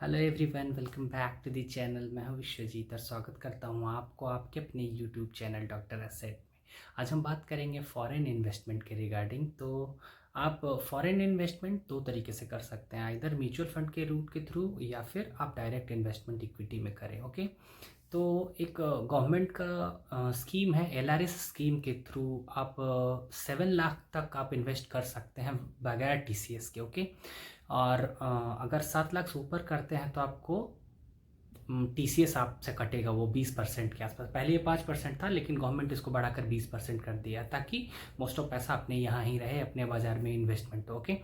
Hello everyone, welcome back to the channel. मैं हूं विश्वजीत और स्वागत करता हूं आपको आपके अपने यूट्यूब चैनल डॉक्टर एसेट में। आज हम बात करेंगे फॉरेन इन्वेस्टमेंट के रिगार्डिंग। तो आप फॉरेन इन्वेस्टमेंट दो तरीके से कर सकते हैं, इधर म्यूचुअल फंड के रूट के थ्रू या फिर आप डायरेक्ट इन्वेस्टमेंट इक्विटी में करें। ओके, तो एक गवर्नमेंट का स्कीम है, एलआरएस स्कीम के थ्रू आप 7 लाख तक आप इन्वेस्ट कर सकते हैं बगैर टीसीएस के। ओके, और अगर 7 लाख से ऊपर करते हैं तो आपको टीसीएस आपसे कटेगा वो 20% के आसपास। पहले ये 5% था, लेकिन गवर्नमेंट इसको बढ़ाकर 20% कर दिया ताकि मोस्ट ऑफ पैसा अपने यहाँ ही रहे, अपने बाज़ार में इन्वेस्टमेंट। ओके,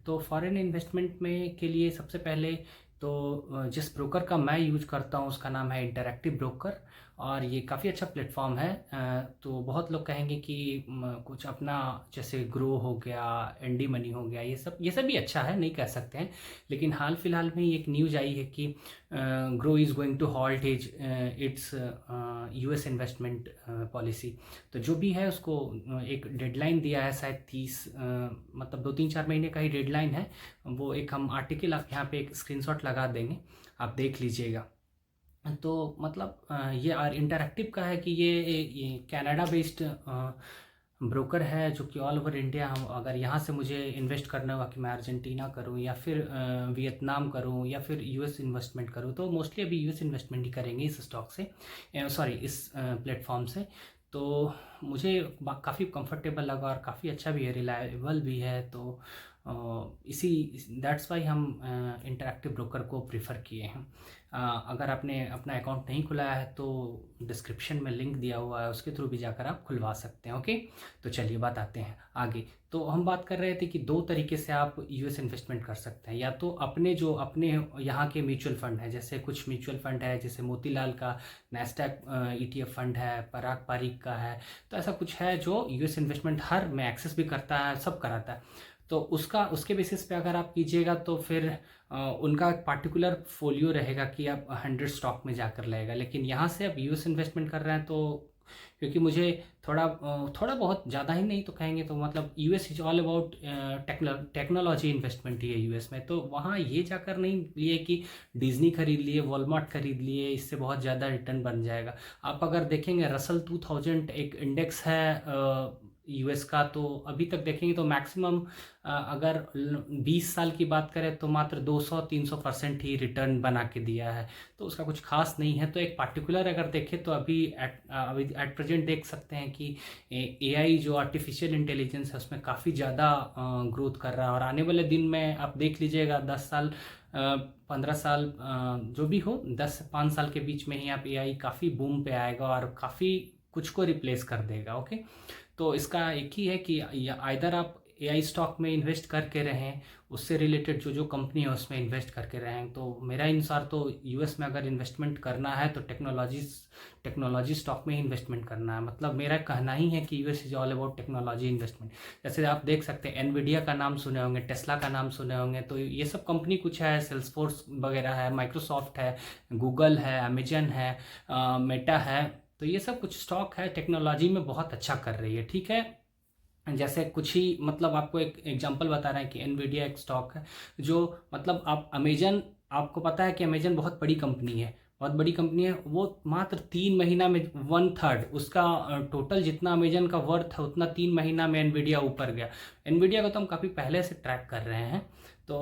तो फॉरेन इन्वेस्टमेंट में के लिए सबसे पहले तो जिस ब्रोकर का मैं यूज करता हूँ उसका नाम है इंटरैक्टिव ब्रोकर, और ये काफ़ी अच्छा प्लेटफॉर्म है। तो बहुत लोग कहेंगे कि कुछ अपना जैसे ग्रो हो गया, एनडी मनी हो गया, ये सब भी अच्छा है, नहीं कह सकते हैं। लेकिन हाल फिलहाल में एक न्यूज़ आई है कि Groww is going to halt its US investment policy. तो जो भी है उसको एक डेडलाइन दिया है, शायद 30 मतलब 2-3-4 महीने का ही डेडलाइन है। वो एक हम आर्टिकल आप यहाँ पे एक स्क्रीनशॉट लगा देंगे, आप देख लीजिएगा। तो मतलब ये इंटरैक्टिव का है कि ये कनाडा बेस्ड ब्रोकर है, जो कि ऑल ओवर इंडिया, हम अगर यहाँ से मुझे इन्वेस्ट करना होगा कि मैं अर्जेंटीना करूँ या फिर वियतनाम करूँ या फिर यूएस इन्वेस्टमेंट करूँ, तो मोस्टली अभी यूएस इन्वेस्टमेंट ही करेंगे इस स्टॉक से, सॉरी इस प्लेटफॉर्म से। तो मुझे काफ़ी कंफर्टेबल लगा और काफ़ी अच्छा भी है, रिलायबल भी है। तो इसी दैट्स वाई हम इंटरैक्टिव ब्रोकर को प्रेफर किए हैं। अगर आपने अपना अकाउंट नहीं खुलाया है तो डिस्क्रिप्शन में लिंक दिया हुआ है, उसके थ्रू भी जाकर आप खुलवा सकते हैं। ओके, तो चलिए बात आते हैं आगे। तो हम बात कर रहे थे कि दो तरीके से आप यूएस इन्वेस्टमेंट कर सकते हैं, या तो अपने यहाँ के म्यूचुअल फंड है, जैसे कुछ म्यूचुअल फंड है जैसे मोतीलाल का नैस्डैक ईटीएफ फंड है, पराग पारिक का है। तो ऐसा कुछ है जो यूएस इन्वेस्टमेंट हर में एक्सेस भी करता है, सब कराता है। तो उसके बेसिस पे अगर आप कीजिएगा तो फिर उनका एक पार्टिकुलर फोलियो रहेगा कि आप 100 स्टॉक में जाकर लगेगा। लेकिन यहाँ से आप यूएस इन्वेस्टमेंट कर रहे हैं तो, क्योंकि मुझे थोड़ा बहुत ज़्यादा ही नहीं तो कहेंगे तो मतलब US is all about technology investment ही है यूएस में। तो वहाँ ये जाकर नहीं लिए कि डिज्नी खरीद लिए, वॉलमार्ट खरीद लिए, इससे बहुत ज़्यादा रिटर्न बन जाएगा। आप अगर देखेंगे रसल 2000 एक इंडेक्स है यूएस का, तो अभी तक देखेंगे तो मैक्सिमम अगर 20 साल की बात करें तो मात्र 200-300% ही रिटर्न बना के दिया है। तो उसका कुछ खास नहीं है। तो एक पार्टिकुलर अगर देखें तो अभी एट प्रेजेंट देख सकते हैं कि एआई जो आर्टिफिशियल इंटेलिजेंस है उसमें काफ़ी ज़्यादा ग्रोथ कर रहा है, और आने वाले दिन में आप देख लीजिएगा 10 साल 15 साल जो भी हो, 10 से 5 साल के बीच में ही आप एआई काफ़ी बूम पे आएगा और काफ़ी कुछ को रिप्लेस कर देगा। ओके, तो इसका एक ही है कि आइदर आप एआई स्टॉक में इन्वेस्ट करके रहें, उससे रिलेटेड जो कंपनी है उसमें इन्वेस्ट करके रहें। तो मेरा अनुसार तो यूएस में अगर इन्वेस्टमेंट करना है तो टेक्नोलॉजी स्टॉक में ही इन्वेस्टमेंट करना है। मतलब मेरा कहना ही है कि US is all about technology investment. जैसे आप देख सकते हैं एनवीडिया का नाम सुने होंगे, टेस्ला का नाम सुने होंगे, तो ये सब कंपनी कुछ है, सेल्सफोर्स वगैरह है, माइक्रोसॉफ्ट है, गूगल है, अमेजन है, मेटा है। तो ये सब कुछ स्टॉक है टेक्नोलॉजी में बहुत अच्छा कर रही है। ठीक है, जैसे कुछ ही मतलब आपको एक एग्जांपल बता रहे हैं कि एनवीडिया एक स्टॉक है जो मतलब आप अमेजन, आपको पता है कि अमेजन बहुत बड़ी कंपनी है, बहुत बड़ी कंपनी है। वो मात्र 3 महीना में 1/3 उसका टोटल जितना अमेजन का वर्थ है उतना 3 महीना में एनवीडिया ऊपर गया। एनवीडिया को तो हम काफ़ी पहले से ट्रैक कर रहे हैं, तो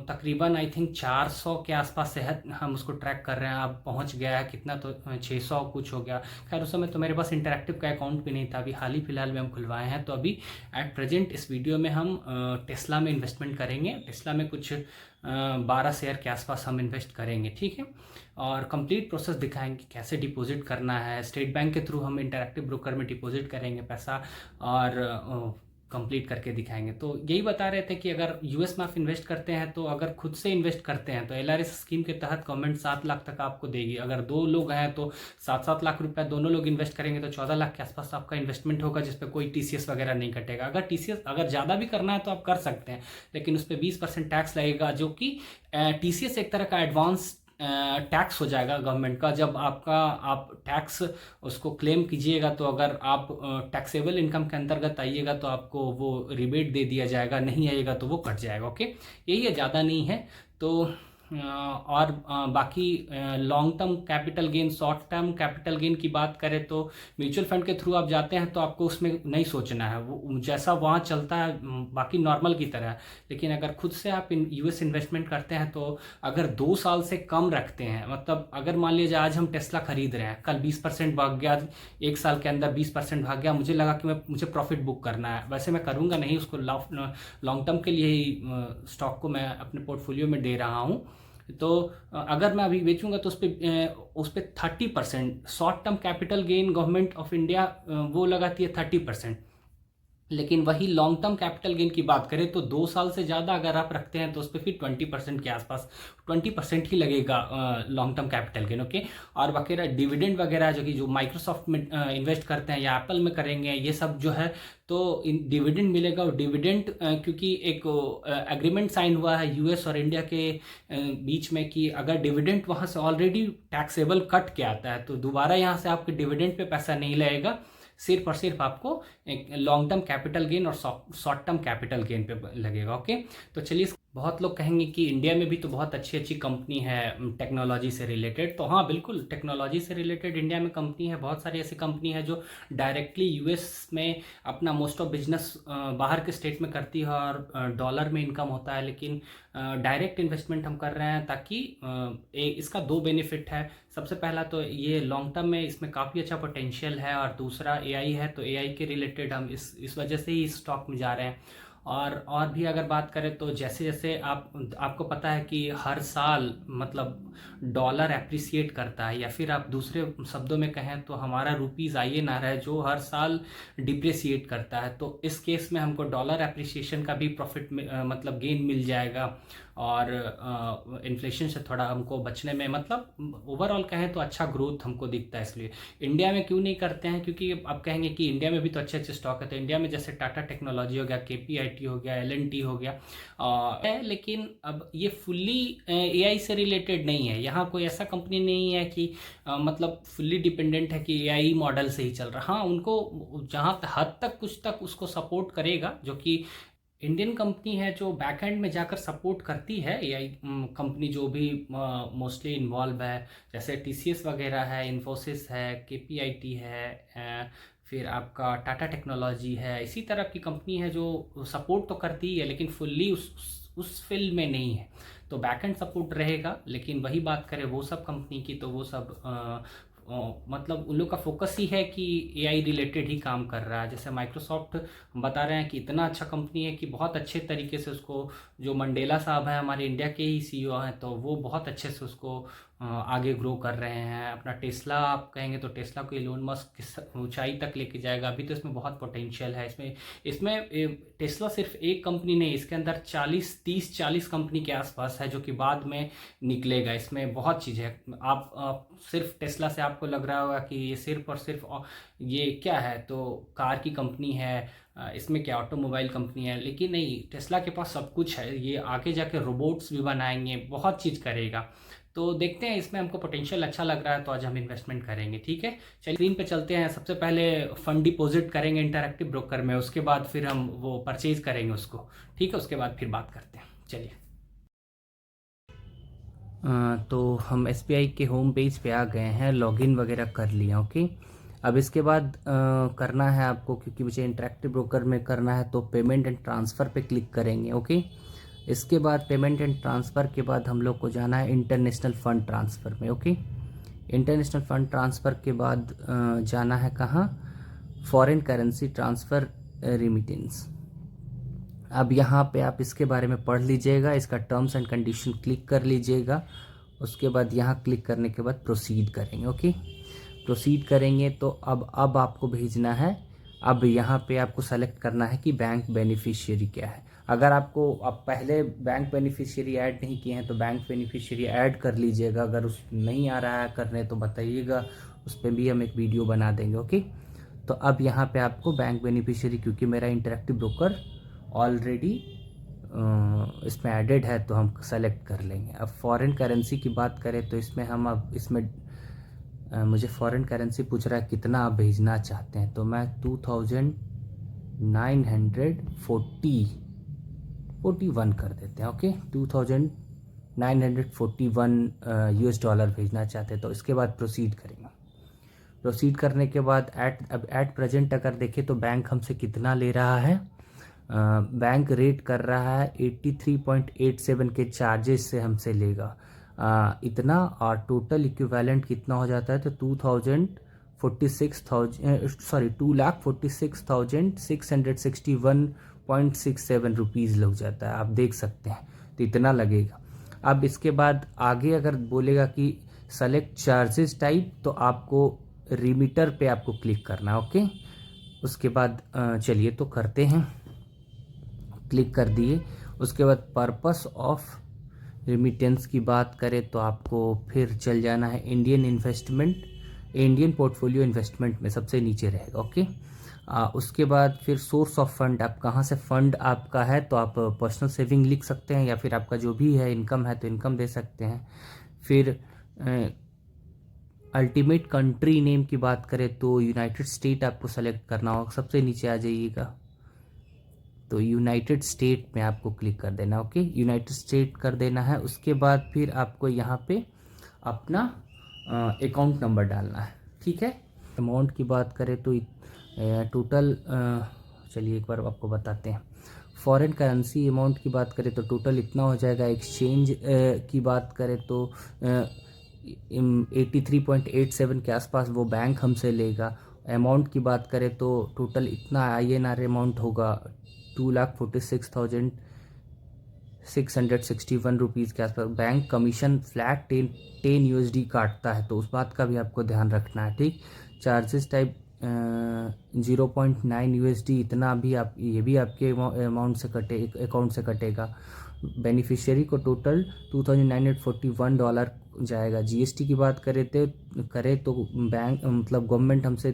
तकरीबन आई थिंक 400 के आसपास से है, हम उसको ट्रैक कर रहे हैं। अब पहुंच गया है कितना, तो 600 कुछ हो गया। खैर उस समय तो मेरे पास इंटरैक्टिव का अकाउंट भी नहीं था, अभी हाल ही फिलहाल में हम खुलवाए हैं। तो अभी एट प्रेजेंट इस वीडियो में हम टेस्ला में इन्वेस्टमेंट करेंगे। टेस्ला में कुछ 12 शेयर के आसपास हम इन्वेस्ट करेंगे। ठीक है, और कंप्लीट प्रोसेस दिखाएंगे कैसे डिपॉजिट करना है। स्टेट बैंक के थ्रू हम इंटरैक्टिव ब्रोकर में डिपॉजिट करेंगे पैसा, और कंप्लीट करके दिखाएंगे। तो यही बता रहे थे कि अगर यूएस में आप इन्वेस्ट करते हैं तो अगर खुद से इन्वेस्ट करते हैं तो एलआरएस स्कीम के तहत गवर्नमेंट 7 लाख तक आपको देगी। अगर 2 लोग हैं तो 7-7 लाख रुपया दोनों लोग इन्वेस्ट करेंगे तो 14 लाख के आसपास आपका इन्वेस्टमेंट होगा, जिसपे कोई टीसीएस वगैरह नहीं कटेगा। अगर टीसीएस अगर ज़्यादा भी करना है तो आप कर सकते हैं, लेकिन उस पर 20% टैक्स लगेगा, जो कि टीसीएस एक तरह का एडवांस टैक्स हो जाएगा गवर्नमेंट का। जब आप टैक्स उसको क्लेम कीजिएगा तो अगर आप टैक्सेबल इनकम के अंतर्गत आइएगा तो आपको वो रिबेट दे दिया जाएगा, नहीं आइएगा तो वो कट जाएगा। ओके, यही है, ज़्यादा नहीं है। तो और बाकी long term capital gain, short term capital gain की बात करें तो म्यूचुअल फंड के थ्रू आप जाते हैं तो आपको उसमें नहीं सोचना है, वो जैसा वहाँ चलता है बाकी नॉर्मल की तरह। लेकिन अगर खुद से आप यूएस इन्वेस्टमेंट करते हैं तो अगर 2 साल से कम रखते हैं, मतलब अगर मान लीजिए आज हम टेस्ला खरीद रहे हैं, कल 20% भाग गया, 1 साल के अंदर 20% भाग गया, मुझे लगा कि मुझे प्रॉफिट बुक करना है, वैसे मैं करूँगा नहीं, उसको लॉन्ग टर्म के लिए ही स्टॉक को मैं अपने पोर्टफोलियो में दे रहा हूँ। तो अगर मैं अभी बेचूंगा तो उस पर 30%, short term capital gain government of India वो लगाती है 30%। लेकिन वही लॉन्ग टर्म कैपिटल गेन की बात करें तो 2 साल से ज़्यादा अगर आप रखते हैं तो उस पर फिर 20% के आसपास, 20% ही लगेगा long term capital gain. Okay, और वगैरह डिविडेंड वगैरह जो माइक्रोसॉफ्ट में इन्वेस्ट करते हैं या एप्पल में करेंगे, ये सब जो है तो डिविडेंड मिलेगा। और डिविडेंड क्योंकि एक एग्रीमेंट साइन हुआ है यूएस और इंडिया के बीच में कि अगर डिविडेंड वहाँ से ऑलरेडी टैक्सेबल कट के आता है तो दोबारा यहाँ से आपके डिविडेंड पे पैसा नहीं लगेगा, सिर्फ और सिर्फ आपको एक लॉन्ग टर्म कैपिटल गेन और शॉर्ट टर्म कैपिटल गेन पे लगेगा। ओके, तो चलिए, बहुत लोग कहेंगे कि इंडिया में भी तो बहुत अच्छी अच्छी कंपनी है टेक्नोलॉजी से रिलेटेड। तो हाँ, बिल्कुल टेक्नोलॉजी से रिलेटेड इंडिया में कंपनी है, बहुत सारी ऐसी कंपनी है जो डायरेक्टली यूएस में अपना मोस्ट ऑफ बिजनेस बाहर के स्टेट में करती है और डॉलर में इनकम होता है। लेकिन डायरेक्ट इन्वेस्टमेंट हम कर रहे हैं ताकि इसका 2 बेनिफिट है। सबसे पहला तो ये लॉन्ग टर्म में इसमें काफ़ी अच्छा पोटेंशियल है, और दूसरा एआई है, तो एआई के रिलेटेड हम इस वजह से ही स्टॉक में जा रहे हैं। और भी अगर बात करें तो जैसे जैसे आपको पता है कि हर साल मतलब डॉलर एप्रिसिएट करता है, या फिर आप दूसरे शब्दों में कहें तो हमारा रुपीज़ INR है जो हर साल डिप्रिसिएट करता है। तो इस केस में हमको डॉलर एप्रिसिएशन का भी प्रॉफिट मतलब गेन मिल जाएगा, और इन्फ्लेशन से थोड़ा हमको बचने में, मतलब ओवरऑल कहें तो अच्छा ग्रोथ हमको दिखता है। इसलिए इंडिया में क्यों नहीं करते हैं, क्योंकि आप कहेंगे कि इंडिया में भी तो अच्छे अच्छे स्टॉक है। तो इंडिया में जैसे टाटा टेक्नोलॉजी हो गया, KPIT हो गया, L&T हो गया है, लेकिन अब ये फुल्ली AI से रिलेटेड नहीं है। यहाँ कोई ऐसा कंपनी नहीं है कि मतलब फुल्ली डिपेंडेंट है कि AI मॉडल से ही चल रहा। हाँ, उनको जहाँ हद तक कुछ तक उसको सपोर्ट करेगा, जो कि इंडियन कंपनी है जो बैकएंड में जाकर सपोर्ट करती है एआई कंपनी जो भी मोस्टली इन्वॉल्व है, जैसे TCS वगैरह है, इन्फोसिस है, KPIT है, फिर आपका टाटा टेक्नोलॉजी है। इसी तरह की कंपनी है जो सपोर्ट तो करती है लेकिन फुल्ली उस फील्ड में नहीं है, तो बैकएंड सपोर्ट रहेगा। लेकिन वही बात करें वो सब कंपनी की, तो वो सब मतलब उन लोग का फोकस ही है कि AI रिलेटेड ही काम कर रहा है। जैसे माइक्रोसॉफ्ट बता रहे हैं कि इतना अच्छा कंपनी है कि बहुत अच्छे तरीके से उसको, जो मंडेला साहब हैं हमारे इंडिया के ही CEO हैं, तो वो बहुत अच्छे से उसको आगे ग्रो कर रहे हैं। अपना टेस्ला आप कहेंगे तो टेस्ला को इलोन मस्क किस ऊंचाई तक लेके जाएगा। अभी तो इसमें बहुत पोटेंशियल है। इसमें टेस्ला सिर्फ एक कंपनी नहीं, इसके अंदर 30-40 कंपनी के आसपास है जो कि बाद में निकलेगा। इसमें बहुत चीज़ है। आप सिर्फ टेस्ला से आपको लग रहा होगा कि ये सिर्फ और सिर्फ ये क्या है, तो कार की कंपनी है, इसमें क्या ऑटोमोबाइल कंपनी है, लेकिन नहीं, टेस्ला के पास सब कुछ है। ये आगे जाके रोबोट्स भी बनाएंगे, बहुत चीज़ करेगा। तो देखते हैं, इसमें हमको पोटेंशियल अच्छा लग रहा है तो आज हम इन्वेस्टमेंट करेंगे। ठीक है, चलिए स्क्रीन पे चलते हैं। सबसे पहले फंड डिपॉजिट करेंगे इंटरएक्टिव ब्रोकर में, उसके बाद फिर हम वो परचेज करेंगे उसको। ठीक है, उसके बाद फिर बात करते हैं। चलिए, तो हम SBI के होम पेज पे आ गए हैं, लॉगिन वगैरह कर लिया। ओके, अब इसके बाद करना है आपको, क्योंकि मुझे इंटरैक्टिव ब्रोकर में करना है, तो पेमेंट एंड ट्रांसफ़र पे क्लिक करेंगे। ओके, इसके बाद पेमेंट एंड ट्रांसफ़र के बाद हम लोग को जाना है इंटरनेशनल फ़ंड ट्रांसफ़र में। ओके, इंटरनेशनल फ़ंड ट्रांसफ़र के बाद जाना है कहाँ, फॉरेन करेंसी ट्रांसफ़र रिमिटेंस। अब यहाँ पे आप इसके बारे में पढ़ लीजिएगा, इसका टर्म्स एंड कंडीशन क्लिक कर लीजिएगा। उसके बाद यहाँ क्लिक करने के बाद प्रोसीड करेंगे। ओके, प्रोसीड करेंगे तो अब आपको भेजना है। अब यहाँ पे आपको सेलेक्ट करना है कि बैंक बेनिफिशियरी क्या है। अगर आप पहले बैंक बेनिफिशियरी ऐड नहीं किए हैं तो बैंक बेनिफिशियरी ऐड कर लीजिएगा। अगर उस नहीं आ रहा है करने तो बताइएगा, उस पर भी हम एक वीडियो बना देंगे। ओके, तो अब यहाँ पे आपको बैंक बेनिफिशियरी, क्योंकि मेरा इंटरैक्टिव ब्रोकर ऑलरेडी इसमें एडेड है तो हम सेलेक्ट कर लेंगे। अब फॉरेन करेंसी की बात करें तो इसमें मुझे फॉरेन करेंसी पूछ रहा है कितना आप भेजना चाहते हैं, तो मैं 2941 कर देते हैं। ओके, 2000 $941 भेजना चाहते हैं। तो इसके बाद प्रोसीड करेंगे। प्रोसीड करने के बाद एट प्रेजेंट अगर देखें तो बैंक हमसे कितना ले रहा है, बैंक रेट कर रहा है 83.87 के चार्जेस से हमसे लेगा इतना, और टोटल इक्विवेलेंट कितना हो जाता है तो 2,46,661.67 रुपीज़ लग जाता है। आप देख सकते हैं तो इतना लगेगा। अब इसके बाद आगे अगर बोलेगा कि सेलेक्ट चार्जेस टाइप, तो आपको रिमीटर पे आपको क्लिक करना है। ओके, उसके बाद चलिए तो करते हैं, क्लिक कर दिए। उसके बाद पर्पस ऑफ रिमिटेंस की बात करें तो आपको फिर चल जाना है इंडियन पोर्टफोलियो इन्वेस्टमेंट में, सबसे नीचे रहेगा। ओके, उसके बाद फिर सोर्स ऑफ फंड, आप कहाँ से फंड आपका है, तो आप पर्सनल सेविंग लिख सकते हैं, या फिर आपका जो भी है इनकम है तो इनकम दे सकते हैं। फिर अल्टीमेट कंट्री नेम की बात करें तो यूनाइटेड स्टेट आपको सेलेक्ट करना होगा, सबसे नीचे आ जाइएगा तो यूनाइटेड स्टेट में आपको क्लिक कर देना। ओके, यूनाइटेड स्टेट कर देना है। उसके बाद फिर आपको यहाँ पे अपना अकाउंट नंबर डालना है। ठीक है, अमाउंट की बात करें तो टोटल, चलिए एक बार आपको बताते हैं। फॉरेन करेंसी अमाउंट की बात करें तो टोटल इतना हो जाएगा। एक्सचेंज की बात करें तो 83.87 के आसपास वो बैंक हमसे लेगा। अमाउंट की बात करें तो टोटल इतना INR अमाउंट होगा 2,46,661 रुपीज़ के आसपास। बैंक कमीशन फ्लैट 10 USD काटता है, तो उस बात का भी आपको ध्यान रखना है। ठीक, चार्जेस टाइप 0.9 USD, इतना भी आप, ये भी आपके अमाउंट से अकाउंट से कटेगा। बेनिफिशियरी को टोटल $2,941 जाएगा। GST की बात करें तो बैंक मतलब गवर्नमेंट हमसे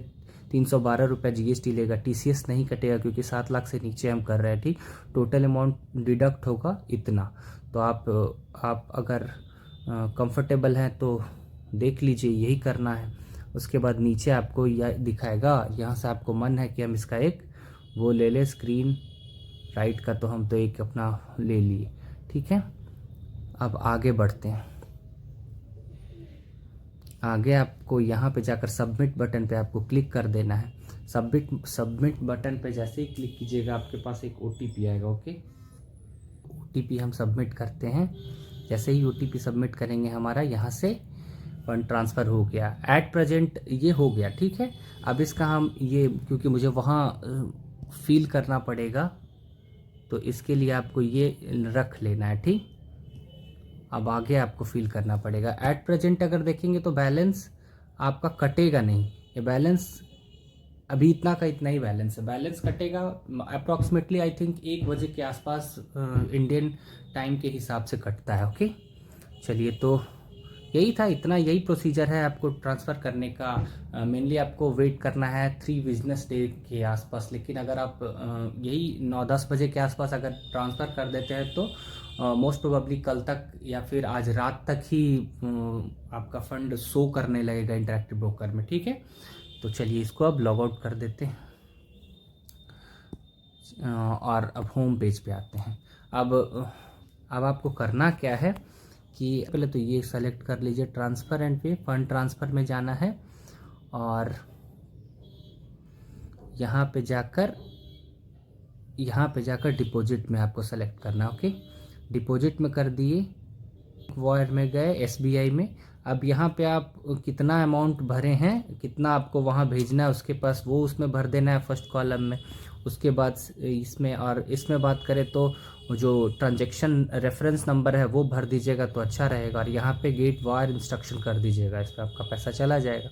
312 रुपये GST लेगा। TCS नहीं कटेगा क्योंकि 7 लाख से नीचे हम कर रहे हैं। ठीक, टोटल अमाउंट डिडक्ट होगा इतना। तो आप अगर कंफर्टेबल हैं तो देख लीजिए, यही करना है। उसके बाद नीचे आपको यह दिखाएगा, यहाँ से आपको मन है कि हम इसका एक वो ले लें स्क्रीन राइट का, तो हम तो एक अपना ले लिए। ठीक है, अब आगे बढ़ते हैं। आगे आपको यहाँ पे जाकर सबमिट बटन पे आपको क्लिक कर देना है। सबमिट बटन पे जैसे ही क्लिक कीजिएगा आपके पास एक OTP आएगा। ओके, OTP हम सबमिट करते हैं। जैसे ही OTP सबमिट करेंगे हमारा यहाँ से फंड ट्रांसफ़र हो गया। एट प्रेजेंट ये हो गया। ठीक है, अब इसका हम ये, क्योंकि मुझे वहाँ फिल करना पड़ेगा तो इसके लिए आपको ये रख लेना है। ठीक, अब आगे आपको फिल करना पड़ेगा। एट प्रेजेंट अगर देखेंगे तो बैलेंस आपका कटेगा नहीं, ये बैलेंस अभी इतना का इतना ही बैलेंस है। बैलेंस कटेगा अप्रॉक्सीमेटली आई थिंक 1 बजे के आसपास इंडियन टाइम के हिसाब से कटता है। ओके, चलिए तो यही था, इतना यही प्रोसीजर है आपको ट्रांसफ़र करने का। मेनली आपको वेट करना है 3 बिजनेस डे के आसपास, लेकिन अगर आप यही 9-10 बजे के आसपास अगर ट्रांसफ़र कर देते हैं तो मोस्ट प्रोबेबली कल तक या फिर आज रात तक ही आपका फंड शो करने लगेगा इंटरैक्टिव ब्रोकर में। ठीक है, तो चलिए इसको अब लॉग आउट कर देते हैं और अब होम पेज पे आते हैं। अब आपको करना क्या है कि पहले तो ये सेलेक्ट कर लीजिए ट्रांसफ़र एंड पे, फंड ट्रांसफ़र में जाना है और यहाँ पे जाकर डिपॉजिट में आपको सेलेक्ट करना है। ओके, डिपॉजिट में कर दिए, वॉयर में गए SBI में। अब यहाँ पे आप कितना अमाउंट भरे हैं, कितना आपको वहाँ भेजना है उसके पास, वो उसमें भर देना है फर्स्ट कॉलम में। उसके बाद इसमें बात करें तो जो ट्रांजैक्शन रेफरेंस नंबर है वो भर दीजिएगा तो अच्छा रहेगा। और यहाँ पे गेट वायर इंस्ट्रक्शन कर दीजिएगा, इस पर आपका पैसा चला जाएगा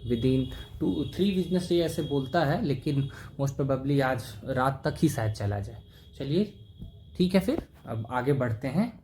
विदिन 2-3 बिजनेस डे ऐसे बोलता है, लेकिन मोस्ट प्रोबेबली आज रात तक ही शायद चला जाए। चलिए ठीक है, फिर अब आगे बढ़ते हैं।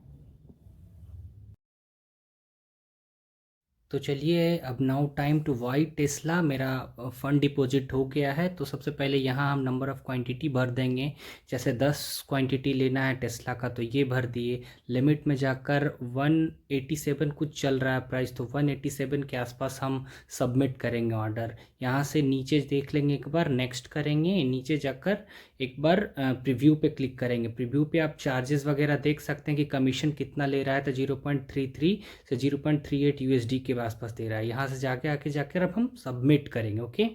तो चलिए, अब now time two by Tesla. मेरा फ़ंड डिपॉजिट हो गया है, तो सबसे पहले यहाँ हम नंबर ऑफ़ क्वांटिटी भर देंगे। जैसे 10 क्वांटिटी लेना है टेस्ला का, तो ये भर दिए। लिमिट में जाकर 187 कुछ चल रहा है प्राइस, तो 187 के आसपास हम सबमिट करेंगे ऑर्डर। यहाँ से नीचे देख लेंगे, एक बार नेक्स्ट करेंगे, नीचे जाकर एक बार प्रीव्यू पे क्लिक करेंगे। प्रीव्यू पे आप चार्जेस वगैरह देख सकते हैं कि कमीशन कितना ले रहा है, तो 0.33 से 0.38 यूएसडी के आसपास दे रहा है। यहाँ से आके जाकर अब हम सबमिट करेंगे, ओके,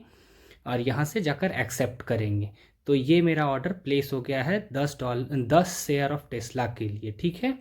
और यहाँ से जाकर एक्सेप्ट करेंगे। तो ये मेरा ऑर्डर प्लेस हो गया है $10 शेयर ऑफ टेस्ला के लिए, ठीक है।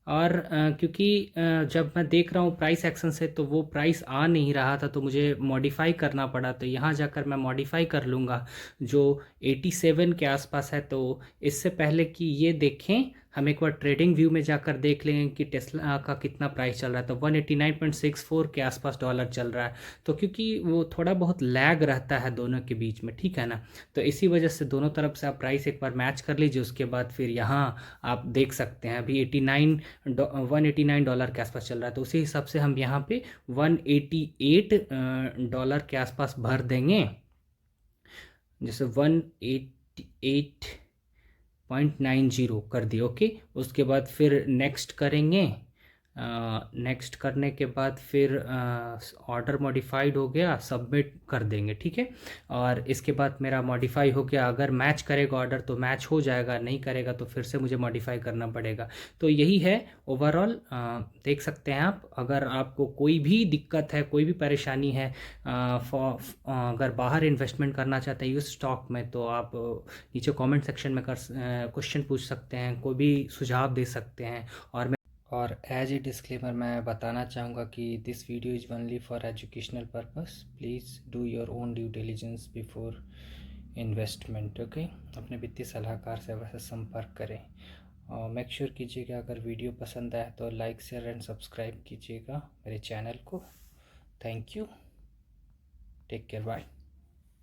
और क्योंकि जब मैं देख रहा हूँ प्राइस एक्शन से, तो वो प्राइस आ नहीं रहा था, तो मुझे मॉडिफाई करना पड़ा। तो यहाँ जाकर मैं मॉडिफाई कर लूँगा, जो 87 के आसपास है। तो इससे पहले कि ये देखें, हम एक बार ट्रेडिंग व्यू में जाकर देख लेंगे कि टेस्ला का कितना प्राइस चल रहा है। तो 189.64 के आसपास डॉलर चल रहा है। तो क्योंकि वो थोड़ा बहुत लैग रहता है दोनों के बीच में, ठीक है ना, तो इसी वजह से दोनों तरफ से आप प्राइस एक बार मैच कर लीजिए। उसके बाद फिर यहाँ आप देख सकते हैं अभी $189 के आसपास चल रहा है। तो उसी हिसाब से हम यहाँ पे $188 के आसपास भर देंगे। जैसे 188.90 कर दिए, ओके। उसके बाद फिर नेक्स्ट करेंगे। नेक्स्ट करने के बाद फिर ऑर्डर मॉडिफाइड हो गया, सबमिट कर देंगे, ठीक है। और इसके बाद मेरा मॉडिफाई हो गया। अगर मैच करेगा ऑर्डर तो मैच हो जाएगा, नहीं करेगा तो फिर से मुझे मॉडिफाई करना पड़ेगा। तो यही है ओवरऑल। देख सकते हैं आप। अगर आपको कोई भी दिक्कत है, कोई भी परेशानी है, अगर बाहर इन्वेस्टमेंट करना चाहते हैं इस स्टॉक में, तो आप नीचे कमेंट सेक्शन में क्वेश्चन पूछ सकते हैं, कोई भी सुझाव दे सकते हैं। और एज ए डिस्क्लेमर मैं बताना चाहूँगा कि this video is only for educational purpose. Please do your own due diligence before investment, okay. अपने वित्तीय सलाहकार से वैसे संपर्क करें। और मेक श्योर कीजिएगा अगर वीडियो पसंद आए तो लाइक शेयर एंड सब्सक्राइब कीजिएगा मेरे चैनल को। Thank you, take care, bye.